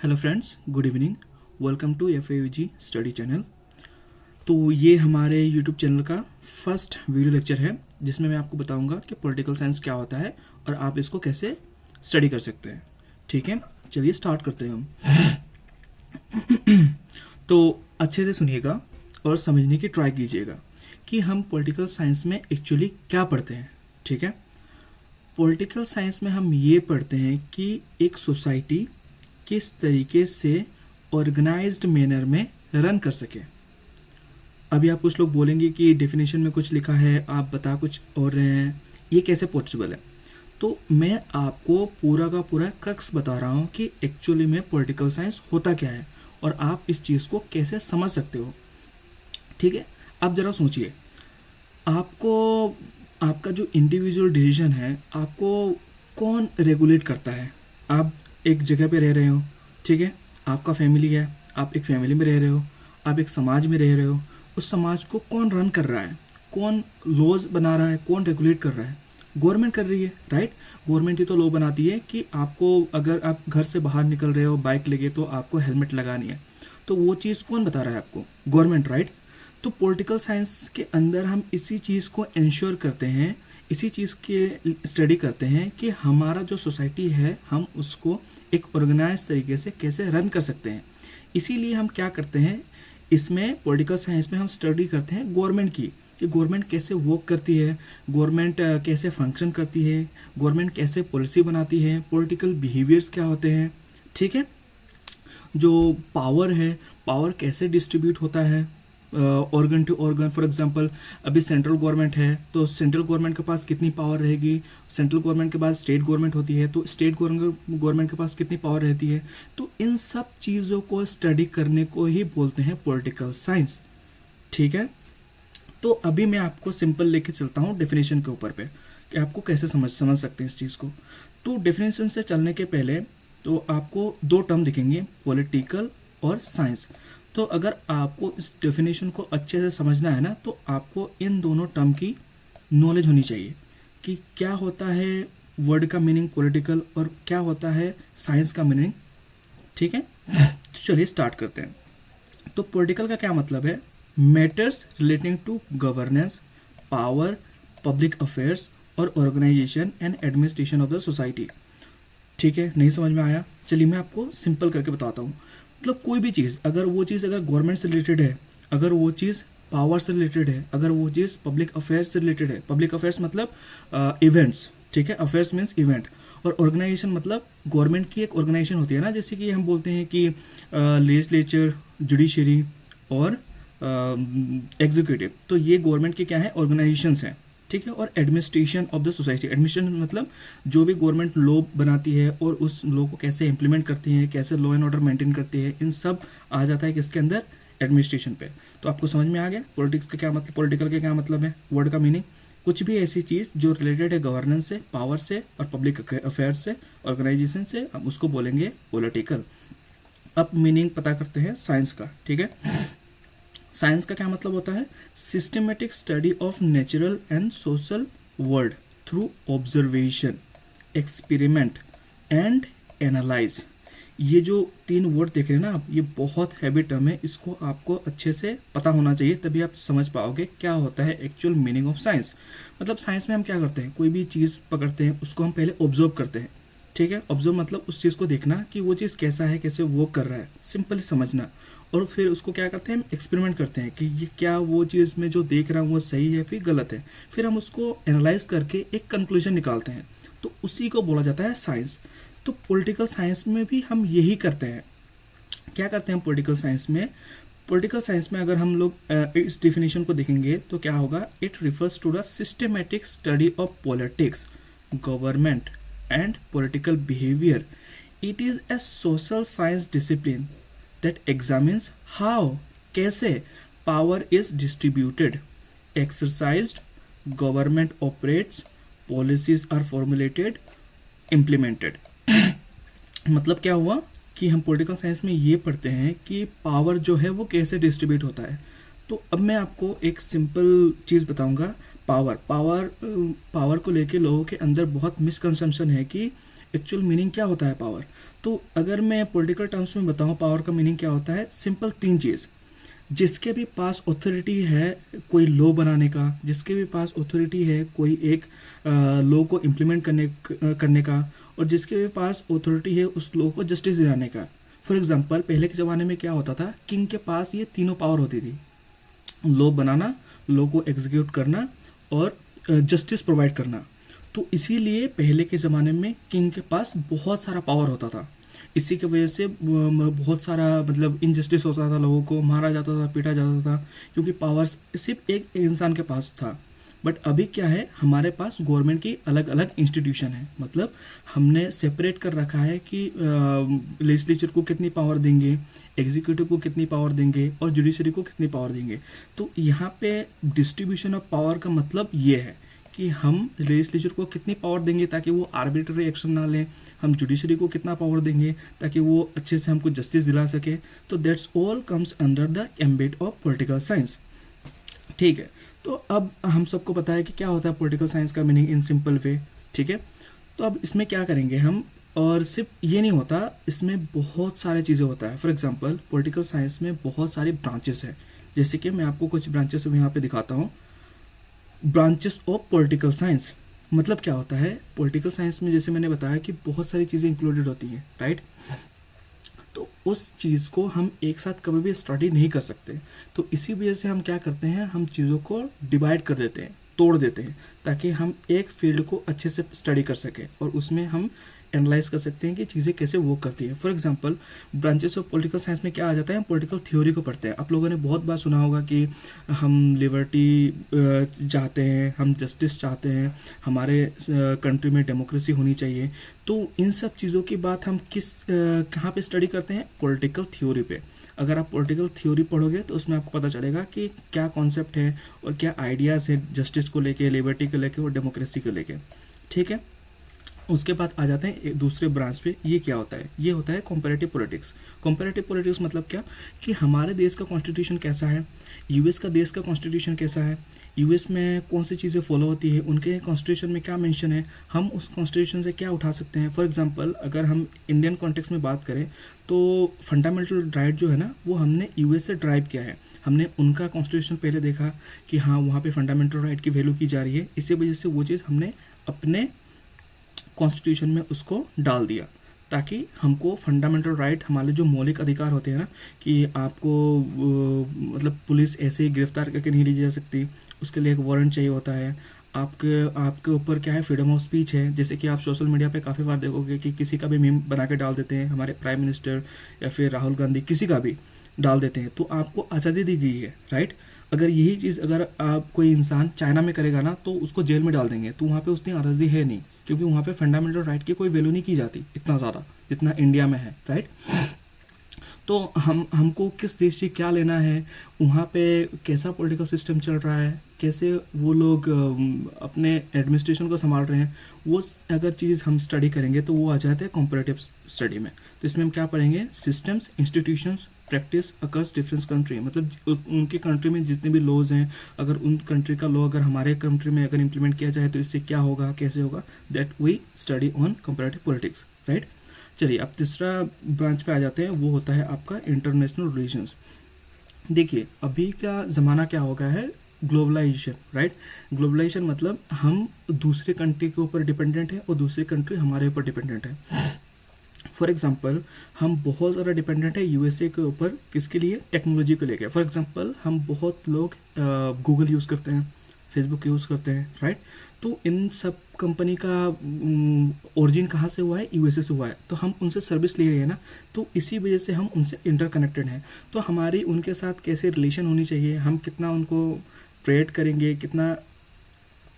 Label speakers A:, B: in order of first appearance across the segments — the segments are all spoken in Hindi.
A: Hello friends, good evening. Welcome to FAUG study channel. तो ये हमारे यूट्यूब चैनल का फर्स्ट वीडियो लेक्चर है जिसमें मैं आपको बताऊंगा कि पॉलिटिकल साइंस क्या होता है और आप इसको कैसे स्टडी कर सकते हैं। ठीक है, चलिए स्टार्ट करते हैं हम। तो अच्छे से सुनिएगा और समझने की ट्राई कीजिएगा कि हम पॉलिटिकल साइंस में एक्चुअली क्या पढ़ते हैं। ठीक है, पॉलिटिकल साइंस में हम ये पढ़ते हैं कि एक सोसाइटी किस तरीके से ऑर्गेनाइज्ड मैनर में रन कर सके। अभी आप कुछ लोग बोलेंगे कि डेफिनेशन में कुछ लिखा है, आप बता कुछ और रहे हैं, ये कैसे पॉसिबल है। तो मैं आपको पूरा का पूरा क्रक्स बता रहा हूँ कि एक्चुअली में पॉलिटिकल साइंस होता क्या है और आप इस चीज़ को कैसे समझ सकते हो। ठीक है, अब ज़रा सोचिए, आपको आपका जो इंडिविजुअल डिसीजन है आपको कौन रेगुलेट करता है। आप एक जगह पे रह रहे हो, ठीक है, आपका फैमिली है, आप एक फैमिली में रह रहे हो, आप एक समाज में रह रहे हो। उस समाज को कौन रन कर रहा है, कौन लॉज बना रहा है, कौन रेगुलेट कर रहा है? गवर्नमेंट कर रही है, राइट। गवर्नमेंट ही तो लॉ बनाती है कि आपको, अगर आप घर से बाहर निकल रहे हो बाइक लेके, तो आपको हेलमेट लगानी है। तो वो चीज़ कौन बता रहा है आपको? Government, right. तो पॉलिटिकल साइंस के अंदर हम इसी चीज़ को इंश्योर करते हैं, इसी चीज़ के स्टडी करते हैं कि हमारा जो सोसाइटी है हम उसको एक ऑर्गेनाइज तरीके से कैसे रन कर सकते हैं। इसीलिए हम क्या करते हैं, इसमें पॉलिटिकल साइंस में हम स्टडी करते हैं गवर्नमेंट की, कि गवर्नमेंट कैसे वर्क करती है, गवर्नमेंट कैसे फंक्शन करती है, गवर्नमेंट कैसे पॉलिसी बनाती है, पॉलिटिकल बिहेवियर्स क्या होते हैं। ठीक है, जो पावर है, पावर कैसे डिस्ट्रीब्यूट होता है organ to organ. For example, अभी सेंट्रल गवर्नमेंट है तो सेंट्रल गवर्नमेंट के पास कितनी पावर रहेगी, सेंट्रल गवर्नमेंट के बाद स्टेट गवर्नमेंट होती है तो स्टेट गवर्नमेंट के पास कितनी पावर रहती है। तो इन सब चीज़ों को स्टडी करने को ही बोलते हैं पॉलिटिकल साइंस। ठीक है, तो अभी मैं आपको सिंपल लेके चलता हूँ डेफिनेशन के ऊपर पे कि आपको कैसे समझ सकते हैं इस चीज़ को। तो डेफिनेशन से चलने के पहले तो आपको दो टर्म दिखेंगे, पॉलिटिकल और साइंस। तो अगर आपको इस डेफिनेशन को अच्छे से समझना है ना, तो आपको इन दोनों टर्म की नॉलेज होनी चाहिए कि क्या होता है वर्ड का मीनिंग पॉलिटिकल और क्या होता है साइंस का मीनिंग। ठीक है, तो चलिए स्टार्ट करते हैं। तो पॉलिटिकल का क्या मतलब है? Matters relating to governance, power, public affairs और organisation and administration of the society. ठीक है, नहीं समझ में आया? चलिए मैं आपको सिंपल करके बताता हूँ। मतलब कोई भी चीज़, अगर वो चीज़ अगर गवर्नमेंट से रिलेटेड है, अगर वो चीज़ पावर से रिलेटेड है, अगर वो चीज़ पब्लिक अफेयर्स से रिलेटेड है, पब्लिक अफेयर्स मतलब इवेंट्स, ठीक है, अफेयर्स मीन्स इवेंट, और ऑर्गेनाइजेशन मतलब गवर्नमेंट की एक ऑर्गेनाइजेशन होती है ना, जैसे कि हम बोलते हैं कि लेजिस्लेचर, जुडिशरी और एग्जीक्यूटिव। तो ये गवर्नमेंट के क्या है, ऑर्गेनाइजेशंस हैं। ठीक है, और administration of the society, administration मतलब जो भी गवर्नमेंट लॉ बनाती है और उस लॉ को कैसे इंप्लीमेंट करती है, कैसे लॉ एंड ऑर्डर मेंटेन करती है, इन सब आ जाता है किसके अंदर, एडमिनिस्ट्रेशन पे। तो आपको समझ में आ गया पॉलिटिक्स का क्या मतलब, पॉलिटिकल का क्या मतलब है, वर्ड का मीनिंग। कुछ भी ऐसी चीज़ जो रिलेटेड है गवर्नेंस से, पावर से और पब्लिक अफेयर्स से, ऑर्गेनाइजेशन से, हम उसको बोलेंगे पॉलिटिकल। अब मीनिंग पता करते हैं साइंस का। ठीक है, साइंस का क्या मतलब होता है? Systematic study of natural and social world through observation, experiment and analyse. ये जो तीन वर्ड देख रहे हैं ना आप, ये बहुत हैवी टर्म है, इसको आपको अच्छे से पता होना चाहिए, तभी आप समझ पाओगे क्या होता है एक्चुअल मीनिंग ऑफ साइंस। मतलब साइंस में हम क्या करते हैं, कोई भी चीज़ पकड़ते हैं उसको हम पहले ऑब्जर्व करते हैं। ठीक है, ऑब्जर्व मतलब उस चीज़ को देखना कि वो चीज़ कैसा है, कैसे वर्क कर रहा है, सिंपली समझना। और फिर उसको क्या करते हैं, हम एक्सपेरिमेंट करते हैं कि ये क्या, वो चीज़ में जो देख रहा हूँ वो सही है फिर गलत है। फिर हम उसको एनालाइज करके एक कंक्लूजन निकालते हैं, तो उसी को बोला जाता है साइंस। तो पॉलिटिकल साइंस में भी हम यही करते हैं। क्या करते हैं पॉलिटिकल साइंस में? पॉलिटिकल साइंस में अगर हम लोग इस डिफिनेशन को देखेंगे तो क्या होगा, it refers to the systematic study of politics, government and political behaviour. It is a social science discipline that examines how, कैसे power is distributed, exercised, government operates, policies are formulated, implemented। मतलब क्या हुआ कि हम पॉलिटिकल साइंस में ये पढ़ते हैं कि पावर जो है वो कैसे डिस्ट्रीब्यूट होता है। तो अब मैं आपको एक सिंपल चीज़ बताऊंगा। पावर को लेके लोगों के अंदर बहुत मिसकंसेप्शन है कि एक्चुअल मीनिंग क्या होता है पावर। तो अगर मैं पॉलिटिकल टर्म्स में बताऊं पावर का मीनिंग क्या होता है, सिंपल 3 चीज़। जिसके भी पास अथॉरिटी है कोई लॉ बनाने का, जिसके भी पास अथॉरिटी है कोई एक लॉ को इम्प्लीमेंट करने का, और जिसके भी पास अथॉरिटी है उस लॉ को जस्टिस दिलाने का। फॉर एग्जांपल पहले के ज़माने में क्या होता था, किंग के पास ये तीनों पावर होती थी, लॉ बनाना, लॉ को एग्जीक्यूट करना और जस्टिस प्रोवाइड करना। तो इसीलिए पहले के ज़माने में किंग के पास बहुत सारा पावर होता था। इसी की वजह से बहुत सारा मतलब इनजस्टिस होता था, लोगों को मारा जाता था, पीटा जाता था, क्योंकि पावर सिर्फ एक इंसान के पास था। बट अभी क्या है, हमारे पास गवर्नमेंट की अलग अलग इंस्टीट्यूशन है, मतलब हमने सेपरेट कर रखा है कि लेजिस्लेचर को कितनी पावर देंगे, एग्जीक्यूटिव को कितनी पावर देंगे और जुडिशरी को कितनी पावर देंगे। तो यहाँ पे डिस्ट्रीब्यूशन ऑफ पावर का मतलब ये है कि हम लेजिस्लेचर को कितनी पावर देंगे ताकि वो आर्बिट्ररी एक्शन ना लें, हम जुडिशरी को कितना पावर देंगे ताकि वो अच्छे से हमको जस्टिस दिला सके। तो that's all comes under the ambit of political science. ठीक है, तो अब हम सबको पता है कि क्या होता है पॉलिटिकल साइंस का मीनिंग इन सिंपल वे। ठीक है, तो अब इसमें क्या करेंगे हम, और सिर्फ ये नहीं होता, इसमें बहुत सारी चीज़ें होता है। फॉर एग्जांपल पॉलिटिकल साइंस में बहुत सारी ब्रांचेस है, जैसे कि मैं आपको कुछ ब्रांचेस यहाँ पे दिखाता हूँ। ब्रांचेस ऑफ पॉलिटिकल साइंस मतलब क्या होता है, पॉलिटिकल साइंस में जैसे मैंने बताया कि बहुत सारी चीज़ें इंक्लूडेड होती हैं, राइट। तो उस चीज़ को हम एक साथ कभी भी स्टडी नहीं कर सकते, तो इसी वजह से हम क्या करते हैं, हम चीज़ों को डिवाइड कर देते हैं, तोड़ देते हैं, ताकि हम एक फील्ड को अच्छे से स्टडी कर सकें और उसमें हम एनालाइज कर सकते हैं कि चीज़ें कैसे वर्क करती हैं। For example branches of political science में क्या आ जाता है, हम पॉलिटिकल थ्योरी को पढ़ते हैं। आप लोगों ने बहुत बार सुना होगा कि हम लिबर्टी चाहते हैं, हम जस्टिस चाहते हैं, हमारे कंट्री में डेमोक्रेसी होनी चाहिए। तो इन सब चीज़ों की बात हम कहाँ पे स्टडी करते हैं, पॉलिटिकल थ्योरी पे। अगर आप पॉलिटिकल थ्योरी पढ़ोगे तो उसमें आपको पता चलेगा कि क्या कॉन्सेप्ट है और क्या आइडियाज़ है जस्टिस को लेके, लिबर्टी को लेके और डेमोक्रेसी को लेके। ठीक है, उसके बाद आ जाते हैं दूसरे ब्रांच पे। ये क्या होता है, ये होता है कंपैरेटिव पॉलिटिक्स। कंपैरेटिव पॉलिटिक्स मतलब क्या, कि हमारे देश का कॉन्स्टिट्यूशन कैसा है, यूएस का देश का कॉन्स्टिट्यूशन कैसा है, यूएस में कौन सी चीज़ें फॉलो होती है, उनके कॉन्स्टिट्यूशन में क्या मेंशन है, हम उस कॉन्स्टिट्यूशन से क्या उठा सकते हैं। फॉर एग्जांपल अगर हम इंडियन कॉन्टेक्स्ट में बात करें तो फंडामेंटल राइट जो है ना, वो हमने यूएस से ड्राइव किया है। हमने उनका कॉन्स्टिट्यूशन पहले देखा कि हाँ वहाँ पे फंडामेंटल राइट की वैल्यू की जा रही है, इसी वजह से वो चीज़ हमने अपने कॉन्स्टिट्यूशन में उसको डाल दिया, ताकि हमको फंडामेंटल राइट, हमारे जो मौलिक अधिकार होते हैं ना, कि आपको मतलब पुलिस ऐसे ही गिरफ्तार करके नहीं ली जा सकती, उसके लिए एक वारंट चाहिए होता है। आपके ऊपर क्या है, फ्रीडम ऑफ स्पीच है। जैसे कि आप सोशल मीडिया पे काफ़ी बार देखोगे कि किसी का भी मीम बना के डाल देते हैं, हमारे प्राइम मिनिस्टर या फिर राहुल गांधी, किसी का भी डाल देते हैं, तो आपको आज़ादी दी गई है, राइट। अगर यही चीज़ अगर आप कोई इंसान चाइना में करेगा ना, तो उसको जेल में डाल देंगे, तो वहाँ पे उतनी आज़ादी है नहीं, क्योंकि वहाँ पे फंडामेंटल राइट की कोई वैल्यू नहीं की जाती इतना ज़्यादा जितना इंडिया में है, राइट। तो हमको किस देश से क्या लेना है, वहाँ पे कैसा पॉलिटिकल सिस्टम चल रहा है, कैसे वो लोग अपने एडमिनिस्ट्रेशन को संभाल रहे हैं, वो अगर चीज़ हम स्टडी करेंगे तो वो आ जाते हैं कॉम्परेटिव स्टडी में। तो इसमें हम क्या पढ़ेंगे, systems, institutions, practice occurs different country, मतलब उनके कंट्री में जितने भी लॉज हैं, अगर उन कंट्री का लॉ अगर हमारे कंट्री में अगर इम्प्लीमेंट किया जाए तो इससे क्या होगा, कैसे होगा, that we study on comparative politics, right. चलिए अब तीसरा ब्रांच पे आ जाते हैं, वो होता है आपका इंटरनेशनल रिलेशंस। देखिए अभी का ज़माना क्या हो गया है, ग्लोबलाइजेशन, राइट। ग्लोबलाइजेशन मतलब हम दूसरे कंट्री के ऊपर डिपेंडेंट है और दूसरी कंट्री हमारे ऊपर डिपेंडेंट है। फॉर एग्जांपल हम बहुत ज़्यादा डिपेंडेंट है यूएसए के ऊपर, किसके लिए, टेक्नोलॉजी को लेकर। फॉर एग्जांपल हम बहुत लोग गूगल यूज़ करते हैं, फेसबुक यूज़ करते हैं, राइट। तो इन सब कंपनी का ओरिजिन कहाँ से हुआ है, यूएसए से हुआ है, तो हम उनसे सर्विस ले रहे हैं ना, तो इसी वजह से हम उनसे इंटरकनेक्टेड हैं। तो हमारी उनके साथ कैसे रिलेशन होनी चाहिए, हम कितना उनको ट्रेड करेंगे, कितना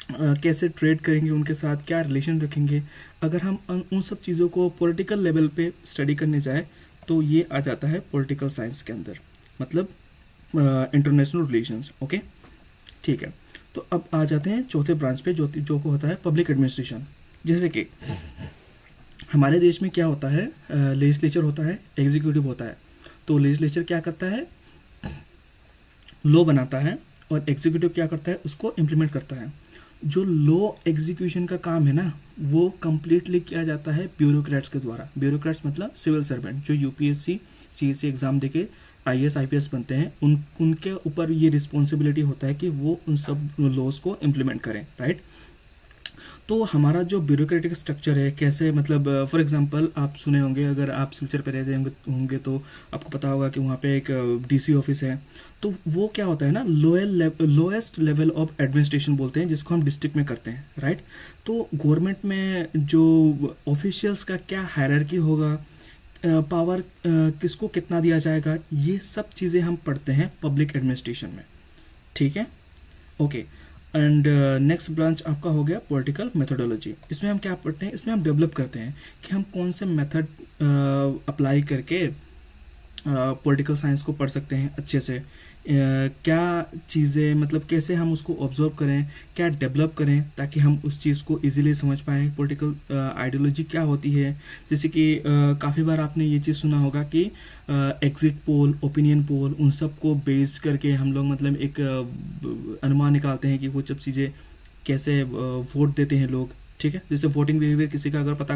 A: कैसे ट्रेड करेंगे उनके साथ, क्या रिलेशन रखेंगे, अगर हम उन सब चीज़ों को पॉलिटिकल लेवल पे स्टडी करने जाए तो ये आ जाता है पॉलिटिकल साइंस के अंदर, मतलब इंटरनेशनल रिलेशंस। ओके, ठीक है। तो अब आ जाते हैं चौथे ब्रांच पे, जो को होता है पब्लिक एडमिनिस्ट्रेशन। जैसे कि हमारे देश में क्या होता है, लेजिस्लेचर होता है, एग्जीक्यूटिव होता है। तो लेजिस्लेचर क्या करता है, लॉ बनाता है, और एग्जीक्यूटिव क्या करता है, उसको इम्प्लीमेंट करता है। जो लॉ एग्जीक्यूशन का काम है ना, वो कम्प्लीटली किया जाता है ब्यूरोक्रेट्स के द्वारा। ब्यूरोक्रेट्स मतलब सिविल सर्वेंट, जो यूपीएससी सीएससी एग्ज़ाम देके आईएएस आईपीएस बनते हैं, उनके ऊपर ये रिस्पॉन्सिबिलिटी होता है कि वो उन सब लॉज को इम्प्लीमेंट करें, राइट। तो हमारा जो ब्यूरोक्रेटिक स्ट्रक्चर है, कैसे मतलब फॉर एग्जांपल आप सुने होंगे, अगर आप सिलचर पे रहते होंगे तो आपको पता होगा कि वहाँ पे एक डीसी ऑफिस है। तो वो क्या होता है ना, लोएस्ट लेवल ऑफ एडमिनिस्ट्रेशन बोलते हैं जिसको हम डिस्ट्रिक्ट में करते हैं, राइट। तो गवर्नमेंट में जो ऑफिशियल्स का क्या हायरार्की होगा, पावर किसको कितना दिया जाएगा, ये सब चीज़ें हम पढ़ते हैं पब्लिक एडमिनिस्ट्रेशन में, ठीक है, ओके। एंड नेक्स्ट ब्रांच आपका हो गया पॉलिटिकल मेथोडोलॉजी। इसमें हम क्या पढ़ते हैं, इसमें हम डेवलप करते हैं कि हम कौन से मेथड अप्लाई करके पॉलिटिकल साइंस को पढ़ सकते हैं अच्छे से, क्या चीज़ें मतलब कैसे हम उसको ऑब्जर्व करें, क्या डेवलप करें ताकि हम उस चीज़ को इजीली समझ पाएँ। पॉलिटिकल आइडियोलॉजी क्या होती है, जैसे कि काफ़ी बार आपने ये चीज़ सुना होगा कि एग्जिट पोल, ओपिनियन पोल, उन सब को बेस करके हम लोग मतलब एक अनुमान निकालते हैं कि वो सब चीज़ें कैसे वोट देते हैं लोग, ठीक है। जैसे वोटिंग बिहेवियर किसी का अगर पता